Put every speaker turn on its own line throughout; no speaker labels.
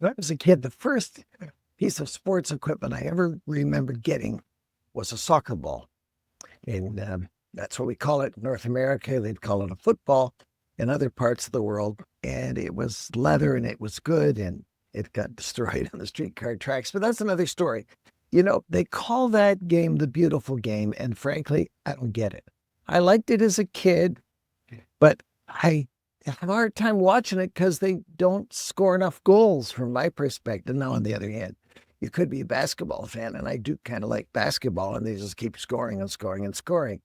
When I was a kid, the first piece of sports equipment I ever remember getting was a soccer ball. And that's what we call it in North America. They'd call it a football in other parts of the world. And it was leather and it was good. And it got destroyed on the streetcar tracks. But that's another story. They call that game the beautiful game. And frankly, I don't get it. I liked it as a kid, but I have a hard time watching it because they don't score enough goals from my perspective. Now, on the other hand, you could be a basketball fan, and I do kind of like basketball, and they just keep scoring and scoring and scoring.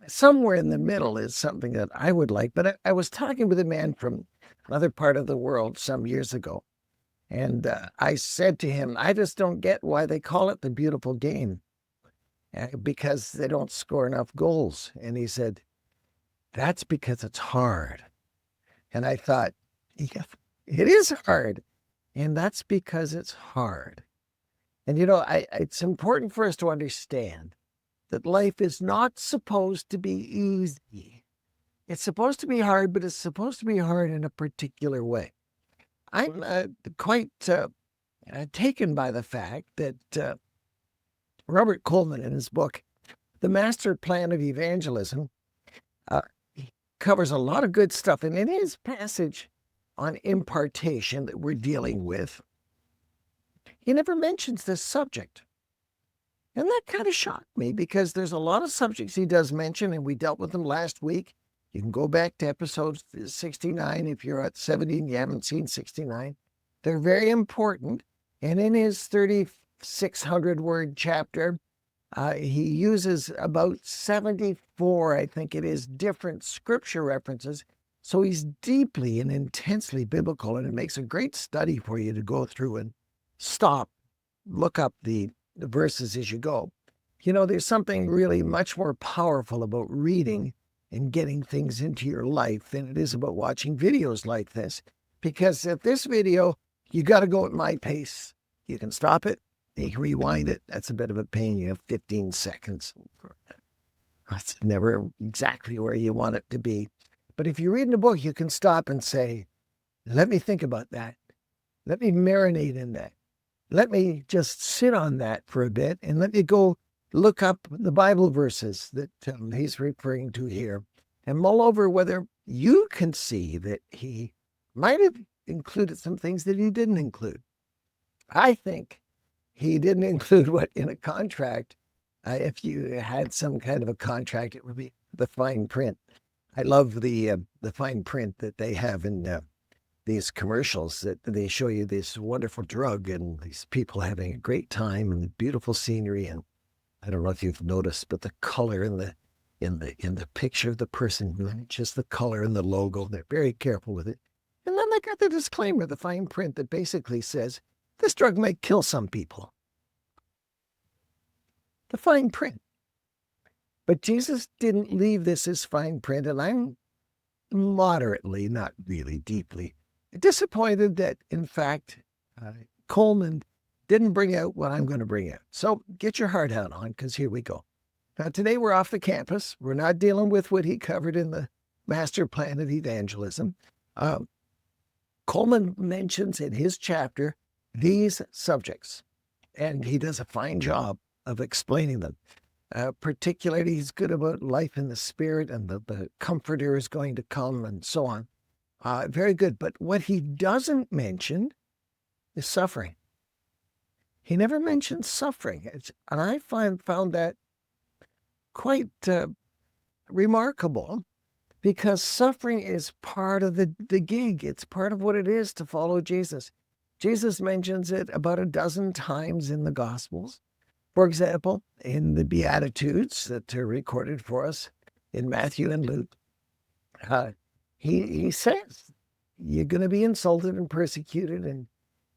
Somewhere in the middle is something that I would like, but I was talking with a man from another part of the world some years ago, and I said to him, I just don't get why they call it the beautiful game, because they don't score enough goals. And he said, that's because it's hard. And I thought, yeah, it is hard. And that's because it's hard. And, it's important for us to understand that life is not supposed to be easy. It's supposed to be hard, but it's supposed to be hard in a particular way. I'm quite taken by the fact that Robert Coleman, in his book, The Master Plan of Evangelism, covers a lot of good stuff. And in his passage on impartation that we're dealing with, he never mentions this subject. And that kind of shocked me because there's a lot of subjects he does mention, and we dealt with them last week. You can go back to episode 69 if you're at 70 and you haven't seen 69. They're very important. And in his 3,600 word chapter, he uses about 74, I think it is, different scripture references. So he's deeply and intensely biblical, and it makes a great study for you to go through and stop, look up the verses as you go. There's something really much more powerful about reading and getting things into your life than it is about watching videos like this. Because at this video, you got to go at my pace. You can stop it. You can rewind it. That's a bit of a pain. You have 15 seconds. That's never exactly where you want it to be. But if you're reading a book, you can stop and say, let me think about that. Let me marinate in that. Let me just sit on that for a bit, and let me go look up the Bible verses that he's referring to here and mull over whether you can see that he might have included some things that he didn't include. I think he didn't include what in a contract. If you had some kind of a contract, it would be the fine print. I love the fine print that they have in these commercials that they show you this wonderful drug and these people having a great time and beautiful scenery. And I don't know if you've noticed, but the color in the picture of the person, just the color and the logo, they're very careful with it. And then they got the disclaimer, the fine print that basically says, this drug might kill some people. The fine print. But Jesus didn't leave this as fine print, and I'm moderately, not really deeply, disappointed that, in fact, Coleman didn't bring out what I'm going to bring out. So get your heart out on, because here we go. Now, today we're off the campus. We're not dealing with what he covered in the Master Plan of Evangelism. Coleman mentions in his chapter these subjects, and he does a fine job of explaining them. Particularly, he's good about life in the Spirit, and the Comforter is going to come, and so on. Very good. But what he doesn't mention is suffering. He never mentions suffering. And I found that quite remarkable, because suffering is part of the gig. It's part of what it is to follow Jesus. Jesus mentions it about a dozen times in the Gospels. For example, in the Beatitudes that are recorded for us in Matthew and Luke, he says, you're going to be insulted and persecuted, and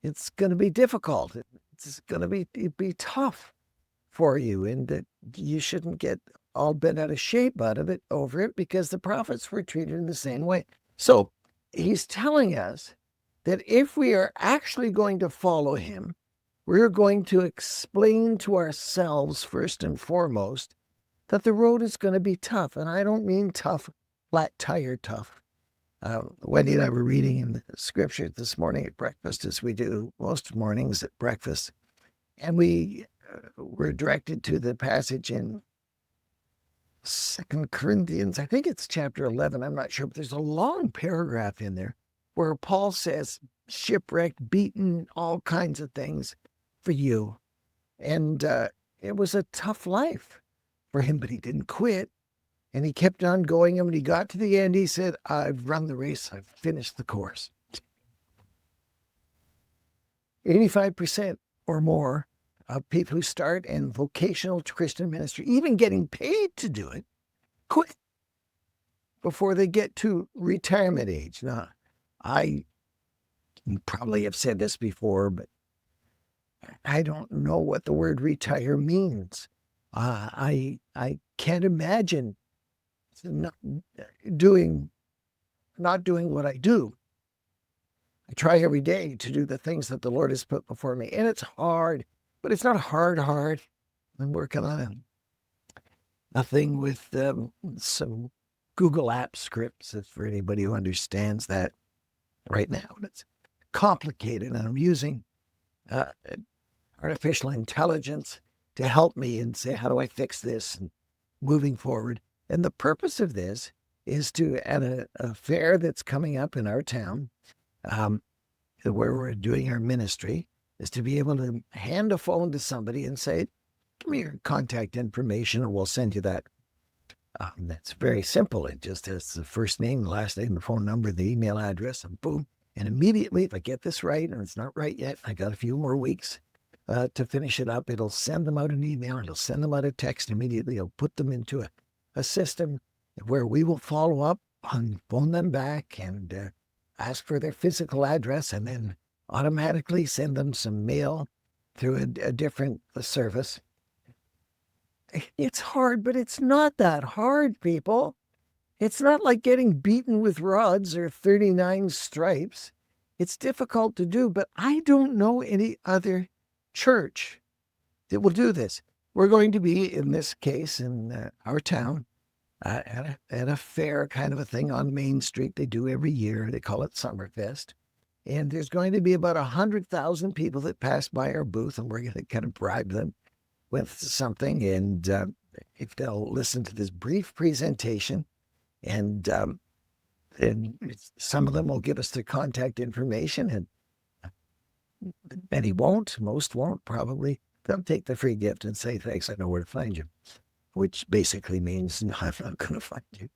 it's going to be difficult. It's going to be tough for you, and that you shouldn't get all bent out of shape over it, because the prophets were treated in the same way. So he's telling us that if we are actually going to follow him, we're going to explain to ourselves first and foremost that the road is going to be tough. And I don't mean tough, flat tire tough. Wendy and I were reading in the scripture this morning at breakfast, as we do most mornings at breakfast. And we were directed to the passage in 2 Corinthians. I think it's chapter 11. I'm not sure, but there's a long paragraph in there where Paul says, shipwrecked, beaten, all kinds of things for you. And it was a tough life for him, but he didn't quit. And he kept on going. And when he got to the end, he said, I've run the race. I've finished the course. 85% or more of people who start in vocational Christian ministry, even getting paid to do it, quit before they get to retirement age. Now, I probably have said this before, but I don't know what the word retire means. I can't imagine not doing what I do. I try every day to do the things that the Lord has put before me, and it's hard, but it's not hard. I'm working on a thing with some Google Apps scripts, for anybody who understands that right now. And it's complicated, and I'm using artificial intelligence to help me and say, how do I fix this and moving forward. And the purpose of this is to, at a fair that's coming up in our town, where we're doing our ministry, is to be able to hand a phone to somebody and say, give me your contact information and we'll send you that. That's very simple. It just has the first name, the last name, the phone number, the email address, and boom. And immediately, if I get this right, and it's not right yet, I got a few more weeks to finish it up, it'll send them out an email, it'll send them out a text immediately, it'll put them into a system where we will follow up and phone them back and ask for their physical address and then automatically send them some mail through a different service. It's hard, but it's not that hard, people. It's not like getting beaten with rods or 39 stripes. It's difficult to do, but I don't know any other church that will do this. We're going to be, in this case, in our town, at a fair kind of a thing on Main Street they do every year. They call it Summerfest. And there's going to be about 100,000 people that pass by our booth, and we're going to kind of bribe them with something. And if they'll listen to this brief presentation, and some of them will give us their contact information, and many won't, most won't probably. They'll take the free gift and say, thanks, I know where to find you, which basically means, no, I'm not going to find you.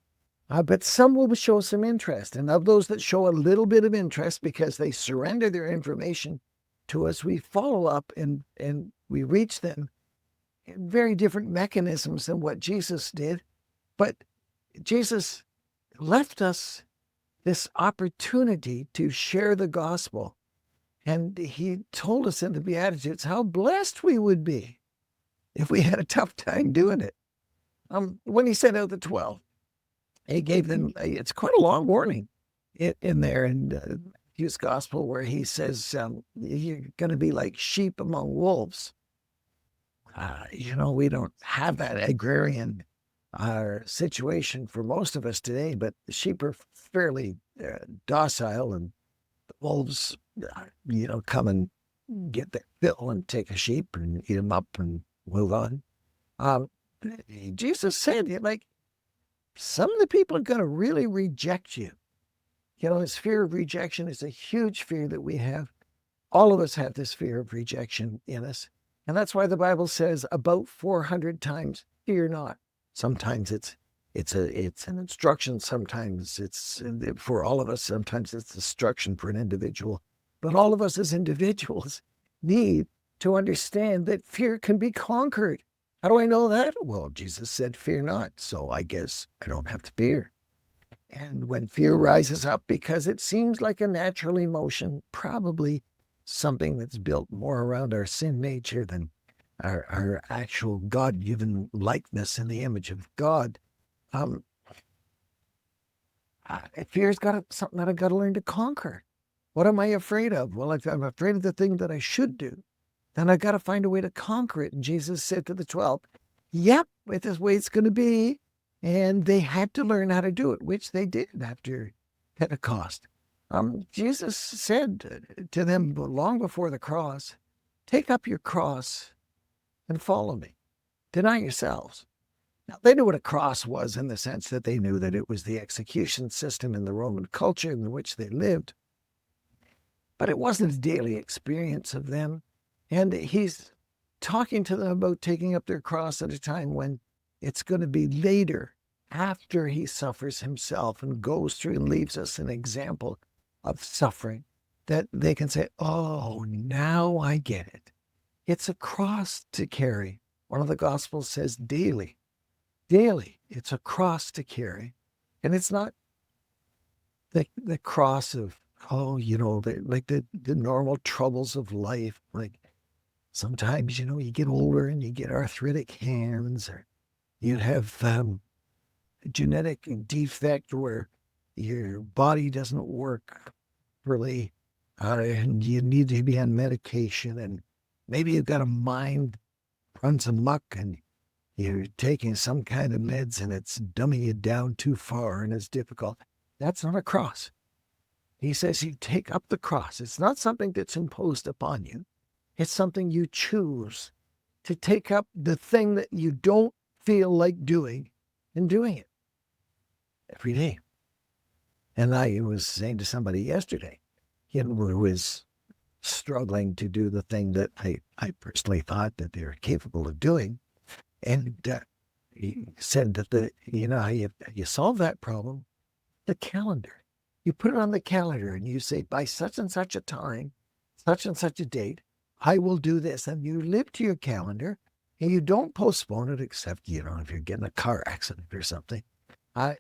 But some will show some interest. And of those that show a little bit of interest because they surrender their information to us, we follow up and we reach them in very different mechanisms than what Jesus did. But Jesus left us this opportunity to share the gospel. And he told us in the Beatitudes how blessed we would be if we had a tough time doing it. When he sent out the 12, he gave them, it's quite a long warning in there in Matthew's gospel, where he says, you're going to be like sheep among wolves. We don't have that agrarian situation for most of us today, but the sheep are fairly docile, and the wolves, come and get their fill and take a sheep and eat them up and move on. Jesus said, some of the people are going to really reject you. This fear of rejection is a huge fear that we have. All of us have this fear of rejection in us. And that's why the Bible says about 400 times, fear not. Sometimes it's an instruction. Sometimes it's for all of us. Sometimes it's instruction for an individual. But all of us as individuals need to understand that fear can be conquered. How do I know that? Well, Jesus said, fear not. So I guess I don't have to fear. And when fear rises up because it seems like a natural emotion, probably something that's built more around our sin nature than our actual God-given likeness in the image of God, fear's got something that I've got to learn to conquer. What am I afraid of? Well, if I'm afraid of the thing that I should do, then I've got to find a way to conquer it. And Jesus said to the 12, yep, it's this way it's going to be. And they had to learn how to do it, which they did after Pentecost. Jesus said to them long before the cross, take up your cross and follow me. Deny yourselves. Now, they knew what a cross was in the sense that they knew that it was the execution system in the Roman culture in which they lived. But it wasn't a daily experience of them. And he's talking to them about taking up their cross at a time when it's going to be later, after he suffers himself and goes through and leaves us an example of suffering, that they can say, oh, now I get it. It's a cross to carry. One of the Gospels says daily. Daily, it's a cross to carry. And it's not the cross of, the normal troubles of life. Like sometimes, you get older and you get arthritic hands, or you have a genetic defect where your body doesn't work properly, and you need to be on medication, and maybe you've got a mind runs amok and you're taking some kind of meds and it's dumbing you down too far and it's difficult. That's not a cross. He says you take up the cross. It's not something that's imposed upon you. It's something you choose to take up, the thing that you don't feel like doing, and doing it every day. And I was saying to somebody yesterday, who was struggling to do the thing that I personally thought that they were capable of doing. And he said that you solve that problem, the calendar. You put it on the calendar and you say, by such and such a time, such and such a date, I will do this. And you live to your calendar and you don't postpone it, except, if you're getting a car accident or something.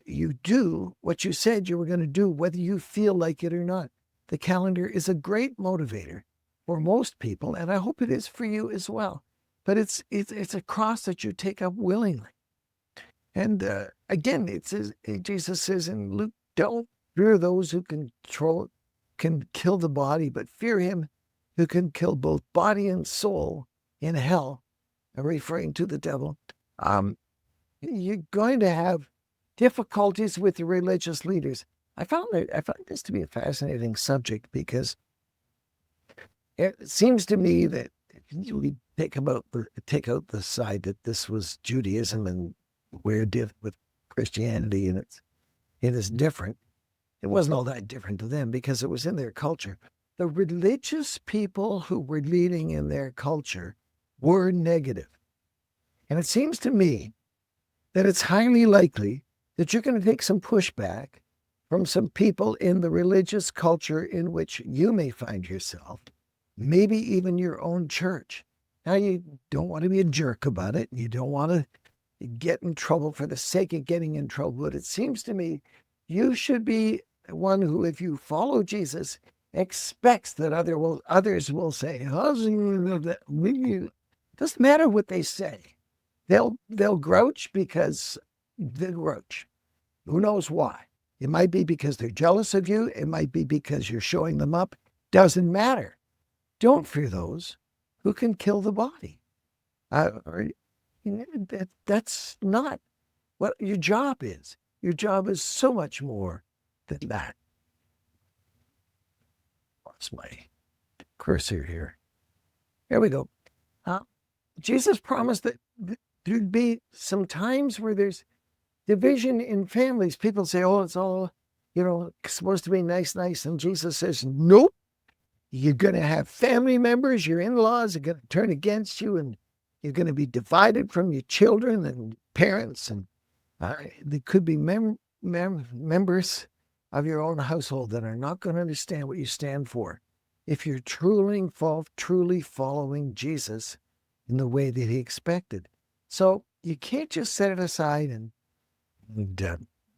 You do what you said you were going to do, whether you feel like it or not. The calendar is a great motivator for most people, and I hope it is for you as well. But it's a cross that you take up willingly. And again, Jesus says in Luke, don't fear those who can kill the body, but fear him who can kill both body and soul in hell. I'm referring to the devil. You're going to have difficulties with the religious leaders. I found this to be a fascinating subject, because it seems to me that we take out the side that this was Judaism and we're different with Christianity, and it is different. It wasn't all that different to them because it was in their culture. The religious people who were leading in their culture were negative. And it seems to me that it's highly likely that you're going to take some pushback from some people in the religious culture in which you may find yourself, maybe even your own church. Now, you don't want to be a jerk about it. You don't want to get in trouble for the sake of getting in trouble. But it seems to me you should be one who, if you follow Jesus, expects that others will say, it doesn't matter what they say. They'll grouch because they grouch. Who knows why? It might be because they're jealous of you. It might be because you're showing them up. Doesn't matter. Don't fear those who can kill the body. That's not what your job is. Your job is so much more than that. What's my cursor here? There we go. Jesus promised that there'd be some times where there's division in families. People say, oh, it's all, supposed to be nice. And Jesus says, nope. You're going to have family members, your in-laws are going to turn against you, and you're going to be divided from your children and parents. And there could be members of your own household that are not going to understand what you stand for if you're truly following Jesus in the way that he expected. So you can't just set it aside and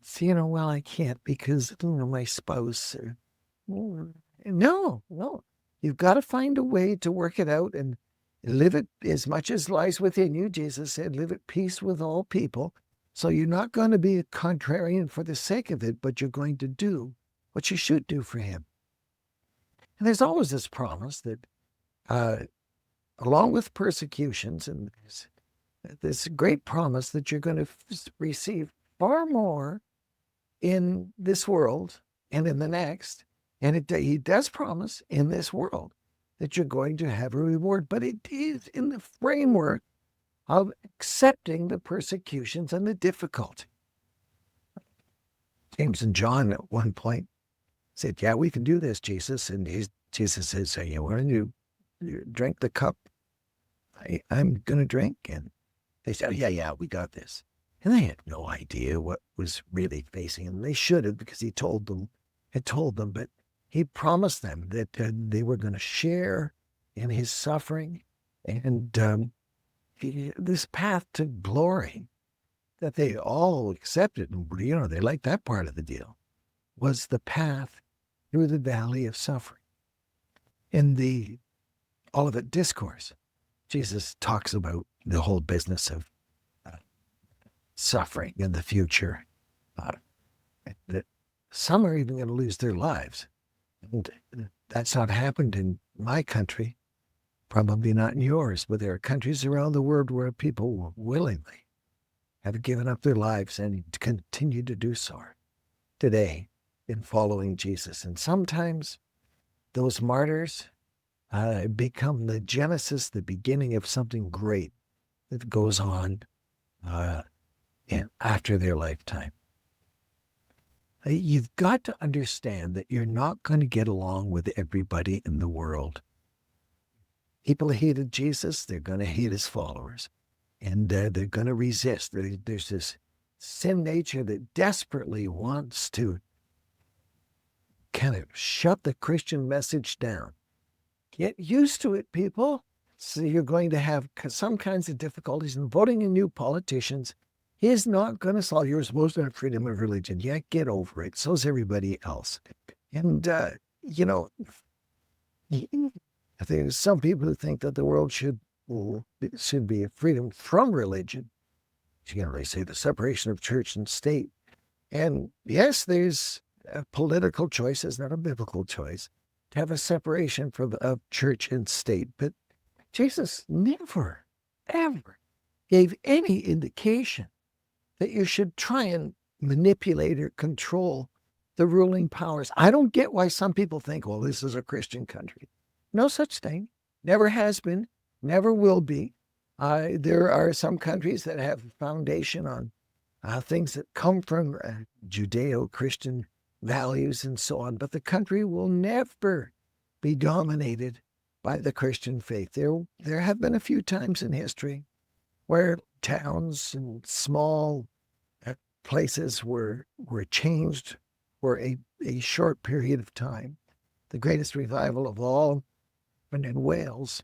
say, I can't because my spouse. No. You've got to find a way to work it out and live it as much as lies within you. Jesus said, live at peace with all people. So you're not going to be a contrarian for the sake of it, but you're going to do what you should do for him. And there's always this promise that along with persecutions, and this great promise that you're going to receive far more in this world and in the next. And he does promise in this world that you're going to have a reward, but it is in the framework of accepting the persecutions and the difficulty. James and John at one point said, yeah, we can do this, Jesus. And Jesus says, you want to drink the cup I'm going to drink? And they said, yeah, we got this. And they had no idea what was really facing them. They should have, because he had told them, but he promised them that they were going to share in his suffering and this path to glory that they all accepted. And, they liked that part of the deal, was the path through the valley of suffering. In the Olivet Discourse, Jesus talks about the whole business of suffering in the future. That some are even going to lose their lives. And that's not happened in my country, probably not in yours, but there are countries around the world where people willingly have given up their lives and continue to do so today in following Jesus. And sometimes those martyrs become the genesis, the beginning of something great that goes on after their lifetime. You've got to understand that you're not going to get along with everybody in the world. People hated Jesus, they're going to hate his followers. And they're going to resist. There's this sin nature that desperately wants to kind of shut the Christian message down. Get used to it, people. So you're going to have some kinds of difficulties, and voting in new politicians is not going to solve. You're supposed to have freedom of religion. Yeah, get over it. So's everybody else. And, there's some people who think that the world should be a freedom from religion. You can really say the separation of church and state. And yes, there's a political choice, it's not a biblical choice, to have a separation of church and state. But Jesus never, ever gave any indication that you should try and manipulate or control the ruling powers. I don't get why some people think, well, this is a Christian country. No such thing. Never has been. Never will be. There are some countries that have a foundation on things that come from Judeo-Christian values and so on, but the country will never be dominated by the Christian faith. There have been a few times in history where towns and small places were changed for a short period of time. The greatest revival of all happened in Wales.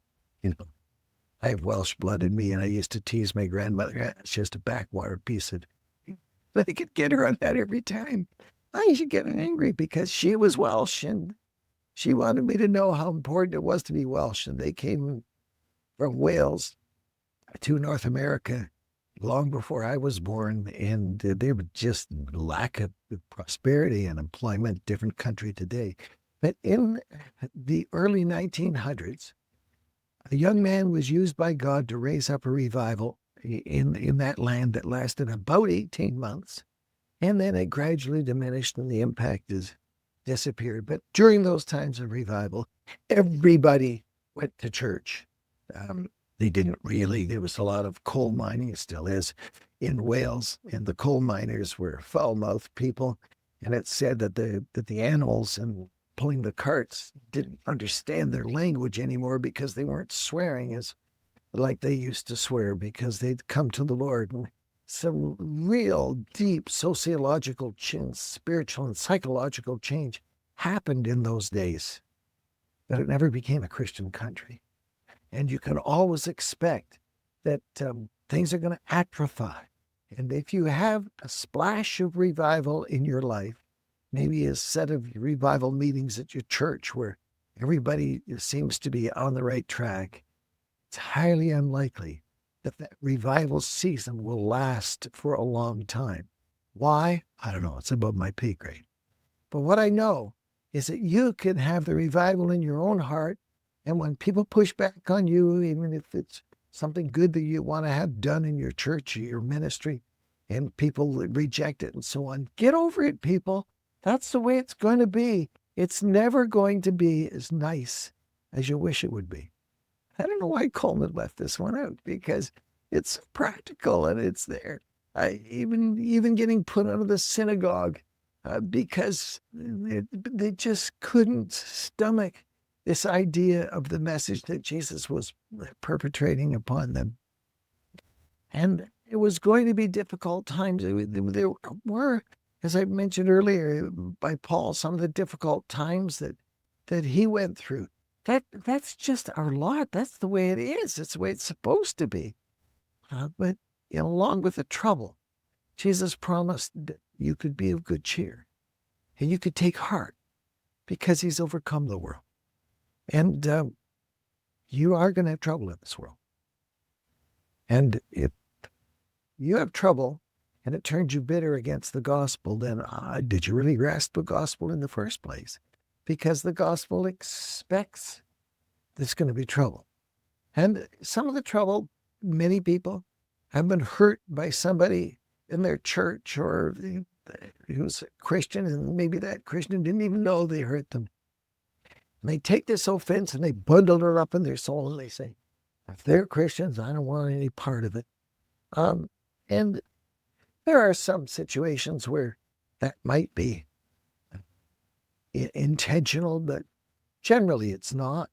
I have Welsh blood in me, and I used to tease my grandmother. It's just a backwater piece of. But I could get her on that every time. I used to get angry because she was Welsh, and she wanted me to know how important it was to be Welsh. And they came from Wales to North America long before I was born, and they were just lack of prosperity and employment, different country today. But in the early 1900s, a young man was used by God to raise up a revival in that land that lasted about 18 months. And then it gradually diminished and the impact has disappeared. But during those times of revival, everybody went to church. They didn't really. There was a lot of coal mining, it still is, in Wales. And the coal miners were foul-mouthed people. And it said that the animals and pulling the carts didn't understand their language anymore because they weren't swearing as like they used to swear, because they'd come to the Lord. And some real deep sociological change, spiritual and psychological change happened in those days. But it never became a Christian country. And you can always expect that things are going to atrophy. And if you have a splash of revival in your life, maybe a set of revival meetings at your church where everybody seems to be on the right track, it's highly unlikely that revival season will last for a long time. Why? I don't know. It's above my pay grade. But what I know is that you can have the revival in your own heart, and when people push back on you, even if it's something good that you want to have done in your church or your ministry, and people reject it and so on, get over it, people. That's the way it's going to be. It's never going to be as nice as you wish it would be. I don't know why Coleman left this one out, because it's practical and it's there. Even getting put out of the synagogue because they just couldn't stomach this idea of the message that Jesus was perpetrating upon them. And it was going to be difficult times. There were, as I mentioned earlier by Paul, some of the difficult times that he went through. That's just our lot. That's the way it is. It's the way it's supposed to be. But along with the trouble, Jesus promised that you could be of good cheer and you could take heart because he's overcome the world. And you are going to have trouble in this world. And if you have trouble and it turns you bitter against the gospel, then did you really grasp the gospel in the first place? Because the gospel expects there's going to be trouble. And some of the trouble, many people have been hurt by somebody in their church or who's a Christian, and maybe that Christian didn't even know they hurt them. And they take this offense and they bundle it up in their soul and they say, if they're Christians, I don't want any part of it. And there are some situations where that might be intentional, but generally it's not.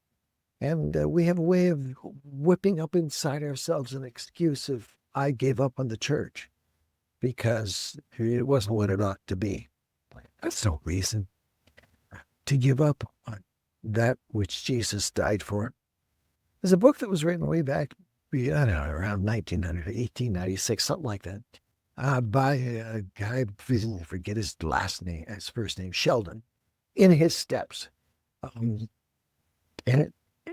And we have a way of whipping up inside ourselves an excuse of, I gave up on the church because it wasn't what it ought to be. That's no reason to give up on that which Jesus died for. There's a book that was written way back, I don't know, around 1896, something like that, by a guy, I forget his last name, his first name, Sheldon, In His Steps. And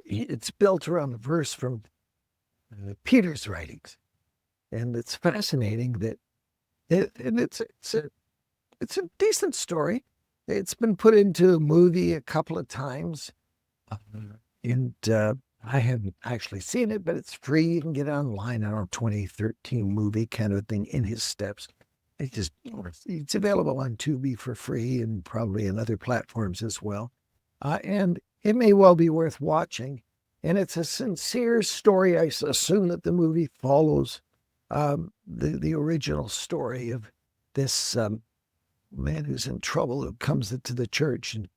it's built around a verse from Peter's writings. And it's fascinating that it's a decent story. It's been put into a movie a couple of times. And I haven't actually seen it, but it's free. You can get it online. I don't know, 2013 movie kind of thing, In His Steps. It's available on Tubi for free and probably on other platforms as well. And it may well be worth watching. And it's a sincere story. I assume that the movie follows the original story of this man who's in trouble, who comes into the church and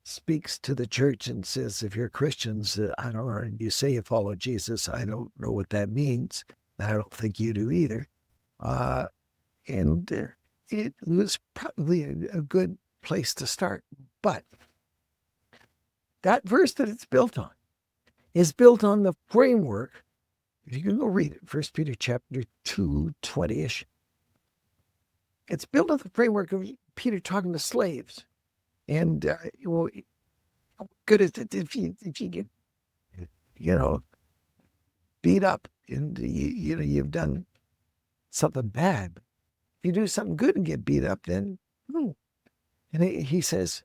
speaks to the church and says, if you're Christians, I don't know, you say you follow Jesus, I don't know what that means. I don't think you do either. And it was probably a good place to start. But that verse that it's built on is built on the framework. If you can go read it, 1 Peter chapter 2, 20-ish. It's built on the framework of Peter talking to slaves. And, how good is it if you get, beat up and, you've done something bad. If you do something good and get beat up, then, And he says,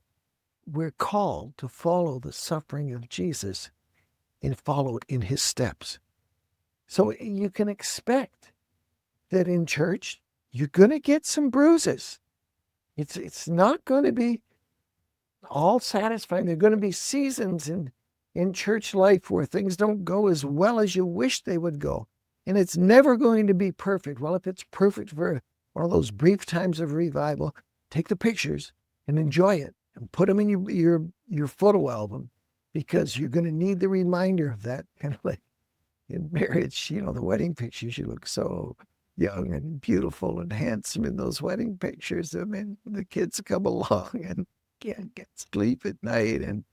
we're called to follow the suffering of Jesus and follow in his steps. So you can expect that in church, you're going to get some bruises. It's not going to be all satisfying. There are going to be seasons in church life where things don't go as well as you wish they would go. And it's never going to be perfect. Well, if it's perfect for one of those brief times of revival, take the pictures and enjoy it and put them in your photo album, because you're going to need the reminder of that. Kind of like in marriage, the wedding pictures, you look so young and beautiful and handsome in those wedding pictures. I mean, the kids come along and can't get sleep at night, and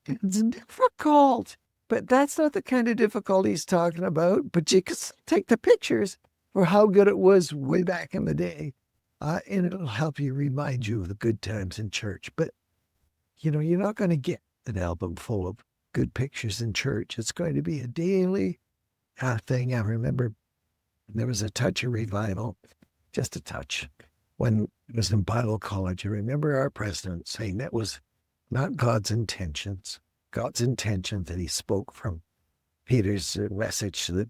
it's difficult. But that's not the kind of difficulty he's talking about. But you can take the pictures for how good it was way back in the day, and it'll help you remind you of the good times in church. But, you're not going to get an album full of good pictures in church. It's going to be a daily thing. I remember there was a touch of revival, just a touch, when it was in Bible college. I remember our president saying that was not God's intentions. God's intention that he spoke from Peter's message that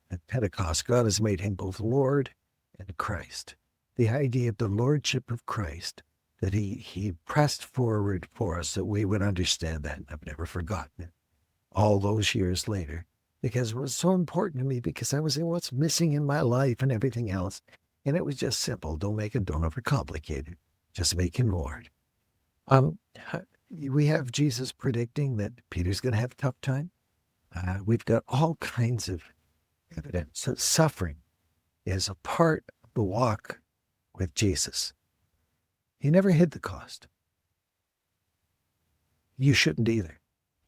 at Pentecost, God has made him both Lord and Christ. The idea of the lordship of Christ that he pressed forward for us that we would understand that. I've never forgotten it all those years later, because it was so important to me, because I was saying what's missing in my life and everything else. And it was just simple. Don't overcomplicate it. Just make him Lord. We have Jesus predicting that Peter's going to have a tough time. We've got all kinds of evidence that suffering is a part of the walk with Jesus. He never hid the cost. You shouldn't either.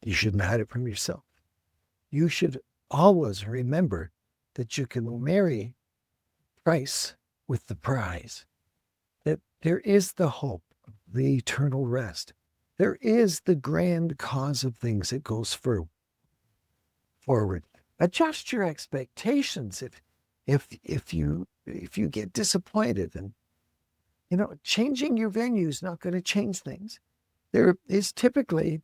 You shouldn't hide it from yourself. You should always remember that you can marry price with the prize, that there is the hope, the eternal rest. There is the grand cause of things that goes forward. Adjust your expectations if you get disappointed, and changing your venue is not going to change things. There is typically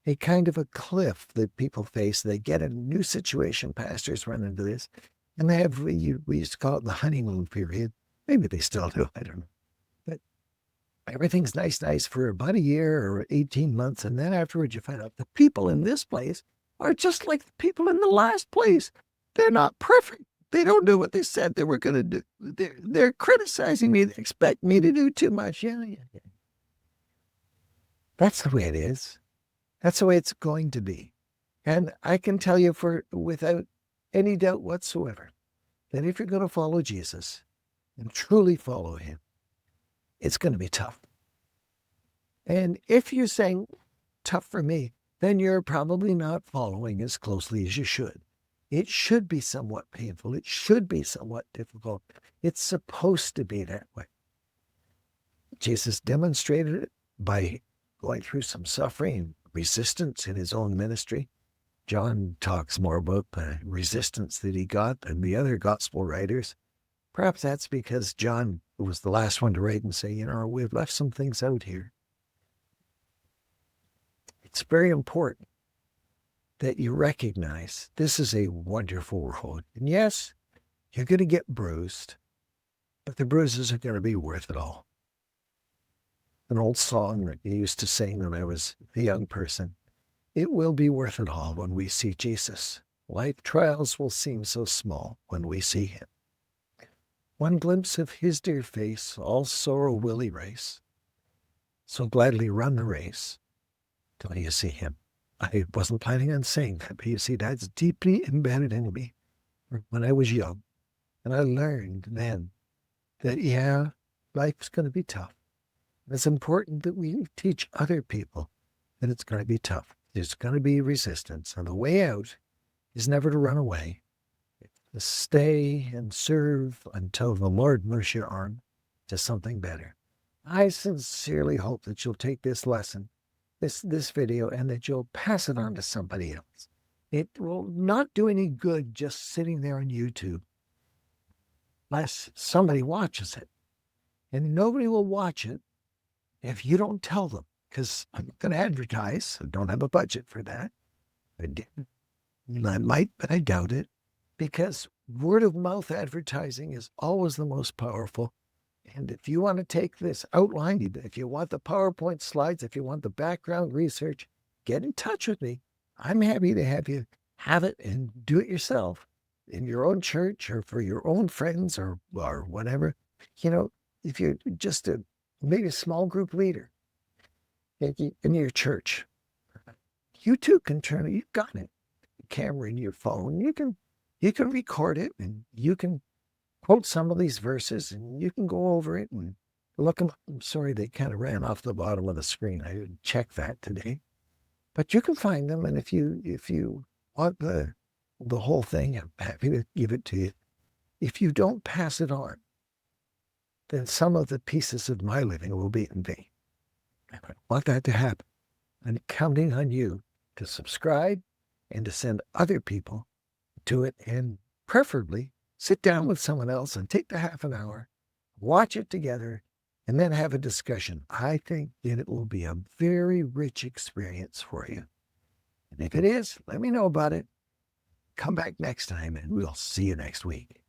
a kind of a cliff that people face. They get a new situation. Pastors run into this, and they have, we used to call it the honeymoon period. Maybe they still do, I don't know. But everything's nice for about a year or 18 months, and then afterwards you find out the people in this place are just like the people in the last place. They're not perfect. They don't do what they said they were going to do. They're criticizing me. They expect me to do too much. Yeah. That's the way it is. That's the way it's going to be. And I can tell you without any doubt whatsoever that if you're going to follow Jesus and truly follow him, it's going to be tough. And if you're saying tough for me, then you're probably not following as closely as you should. It should be somewhat painful. It should be somewhat difficult. It's supposed to be that way. Jesus demonstrated it by going through some suffering, resistance in his own ministry. John talks more about the resistance that he got than the other gospel writers. Perhaps that's because John was the last one to write and say, we've left some things out here. It's very important that you recognize this is a wonderful road. And yes, you're going to get bruised, but the bruises are going to be worth it all. An old song that you used to sing when I was a young person. It will be worth it all when we see Jesus. Life trials will seem so small when we see him. One glimpse of his dear face, all sorrow will erase. So gladly run the race till you see him. I wasn't planning on saying that, but you see, that's deeply embedded in me when I was young. And I learned then that, life's going to be tough. It's important that we teach other people that it's going to be tough. There's going to be resistance. And the way out is never to run away. It's to stay and serve until the Lord moves your arm to something better. I sincerely hope that you'll take this lesson, this video, and that you'll pass it on to somebody else. It will not do any good just sitting there on YouTube unless somebody watches it. And nobody will watch it if you don't tell them, because I'm going to advertise. I don't have a budget for that. I might, but I doubt it, because word of mouth advertising is always the most powerful. And if you want to take this outline, if you want the PowerPoint slides, if you want the background research, get in touch with me. I'm happy to have you have it and do it yourself in your own church or for your own friends or whatever. If you're just maybe a small group leader in your church, you too can turn it. You've got it. Camera in your phone. You can record it, and you can quote some of these verses, and you can go over it and look them up. I'm sorry, they kind of ran off the bottom of the screen. I didn't check that today, but you can find them. And if you want the whole thing, I'm happy to give it to you. If you don't pass it on, then some of the pieces of my living will be in vain. I want that to happen. I'm counting on you to subscribe and to send other people to it, and preferably sit down with someone else and take the half an hour, watch it together, and then have a discussion. I think that it will be a very rich experience for you. And if it is, let me know about it. Come back next time, and we'll see you next week.